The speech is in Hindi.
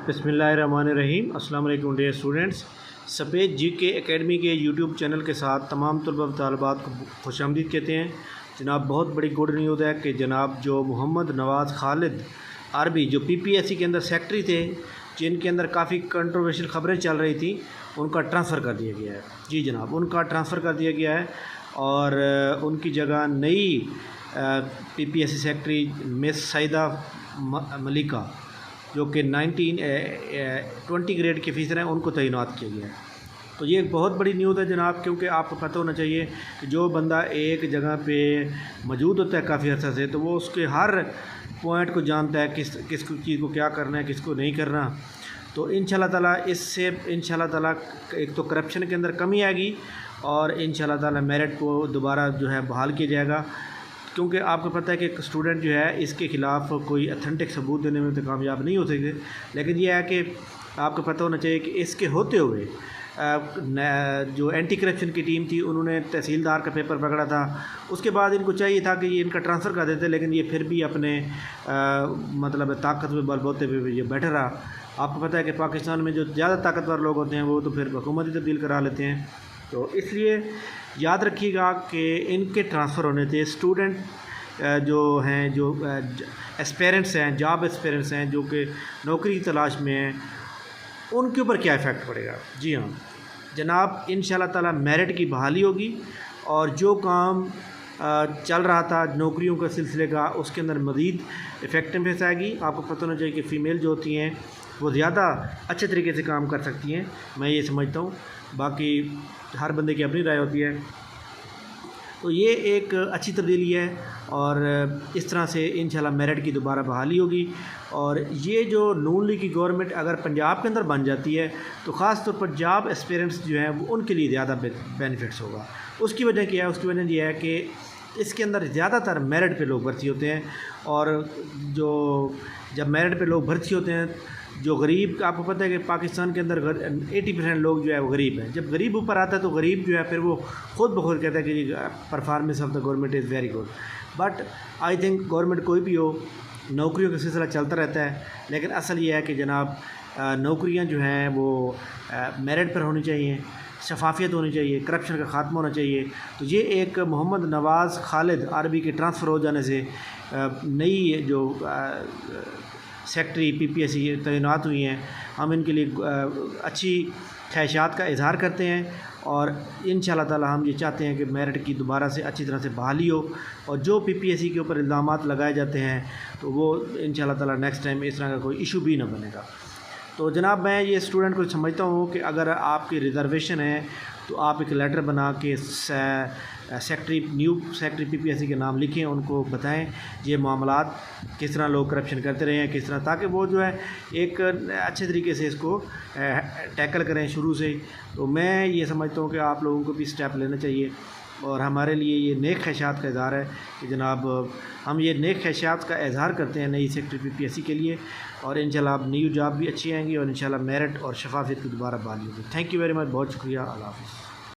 बिस्मिल्लाहिर्रहमानिर्रहीम। अस्सलाम वालेकुम डियर स्टूडेंट्स। सफ़ेद जीके एकेडमी के यूट्यूब चैनल के साथ तमाम तलबा तालिबात को खुशामदीद कहते हैं। जनाब, बहुत बड़ी गुड न्यूज़ है कि जनाब जो मोहम्मद नवाज़ खालिद आरबी जो पीपीएससी के अंदर सेक्रेटरी थे, जिनके अंदर काफ़ी कंट्रोवर्शियल ख़बरें चल रही थी, उनका ट्रांसफ़र कर दिया गया है। जी जनाब, उनका ट्रांसफ़र कर दिया गया है और उनकी जगह नई पीपीएससी सेक्रेटरी मिस सईदा मलिका जो कि 20 ग्रेड के ऑफिसर हैं, उनको तैनात किया गया है। तो ये एक बहुत बड़ी न्यूज़ है जनाब, क्योंकि आपको पता होना चाहिए कि जो बंदा एक जगह पे मौजूद होता है काफ़ी अर्सा से, तो वो उसके हर पॉइंट को जानता है, किस चीज़ को क्या करना है, किसको नहीं करना। तो इंशाल्लाह ताला इससे इंशाल्लाह ताला एक तो करप्शन के अंदर कमी आएगी और इंशाल्लाह ताला मेरिट को दोबारा जो है बहाल किया जाएगा। क्योंकि आपको पता है कि एक स्टूडेंट जो है इसके ख़िलाफ़ कोई अथेंटिक सबूत देने में तो कामयाब नहीं हो सकते, लेकिन यह है कि आपको पता होना चाहिए कि इसके होते हुए जो एंटी करप्शन की टीम थी, उन्होंने तहसीलदार का पेपर पकड़ा था। उसके बाद इनको चाहिए था कि ये इनका ट्रांसफ़र कर देते, लेकिन ये फिर भी अपने मतलब ताकत में बलबूते पे ये बैठा रहा। आपको पता है कि पाकिस्तान में जो ज़्यादा ताकतवर लोग होते हैं वो तो फिर हुकूमत ही तब्दील करा लेते हैं। तो इसलिए याद रखिएगा कि इनके ट्रांसफ़र होने थे स्टूडेंट जो हैं, जो एस्पेरेंट्स हैं, जॉब एस्पेरेंट्स हैं, जो कि नौकरी की तलाश में हैं, उनके ऊपर क्या इफ़ेक्ट पड़ेगा। जी हाँ जनाब, इंशाल्लाह ताला मेरिट की बहाली होगी और जो काम चल रहा था नौकरियों का सिलसिले का, उसके अंदर मज़ीद इफ़ेक्टिवनेस आएगी। आपको पता होना चाहिए कि फ़ीमेल जो होती हैं वो ज़्यादा अच्छे तरीके से काम कर सकती हैं, मैं ये समझता हूँ। बाकी हर बंदे की अपनी राय होती है। तो ये एक अच्छी तब्दीली है और इस तरह से इंशाल्लाह मेरिट की दोबारा बहाली होगी। और ये जो नून लीग की गवर्नमेंट अगर पंजाब के अंदर बन जाती है तो ख़ास तौर पर जॉब एस्पिरेंट्स जो हैं वो उनके लिए ज़्यादा बेनिफिट्स होगा। उसकी वजह क्या है? उसकी वजह यह है कि इसके अंदर ज़्यादातर मेरिट पे लोग भर्ती होते हैं और जो जब मेरिट पे लोग भर्ती होते हैं, जो गरीब, आपको पता है कि पाकिस्तान के अंदर 80% लोग जो है वो गरीब हैं। जब गरीब ऊपर आता है तो गरीब जो है फिर वो खुद ब खुद कहता है कि performance of the government is very good. But I think government कोई भी हो, नौकरियों का सिलसिला चलता रहता है, लेकिन असल ये है कि जनाब नौकरियां जो हैं वो मेरिट पर होनी चाहिए, शफाफियत होनी चाहिए, करप्शन का ख़ात्मा होना चाहिए। तो ये एक मोहम्मद नवाज़ खालिद आरबी के ट्रांसफ़र हो जाने से नई जो सेक्रेटरी पीपीएससी तैनात हुई हैं, हम इनके लिए अच्छी ख्वाहिशात का इजहार करते हैं और इंशाल्लाह ताला हम ये चाहते हैं कि मेरिट की दोबारा से अच्छी तरह से बहाली हो और जो पीपीएससी के ऊपर इल्ज़ामात लगाए जाते हैं तो वो इंशाल्लाह ताला नेक्स्ट टाइम इस तरह का कोई इशू भी ना बनेगा। तो जनाब, मैं ये स्टूडेंट को समझता हूँ कि अगर आपकी रिज़र्वेशन है तो आप एक लेटर बना के सेक्रेटरी न्यू सेक्रेटरी पीपीएससी के नाम लिखें, उनको बताएं ये मामलात किस तरह लोग करप्शन करते रहे हैं, किस तरह, ताकि वो जो है एक अच्छे तरीके से इसको टैकल करें शुरू से। तो मैं ये समझता हूँ कि आप लोगों को भी स्टेप लेना चाहिए और हमारे लिए ये नेक ख्वाहिशात का इज़हार है कि जनाब हम ये नेक ख्वाहिशात का इज़हार करते हैं नई सेक्रेटरी पीपीएससी के लिए और इंशाल्लाह अब न्यू जॉब भी अच्छी आएंगी और इंशाल्लाह मेरिट और शफाफियत की दोबारा बहाली होगी। थैंक यू वेरी मच, बहुत शुक्रिया, अल्लाह हाफ़िज़।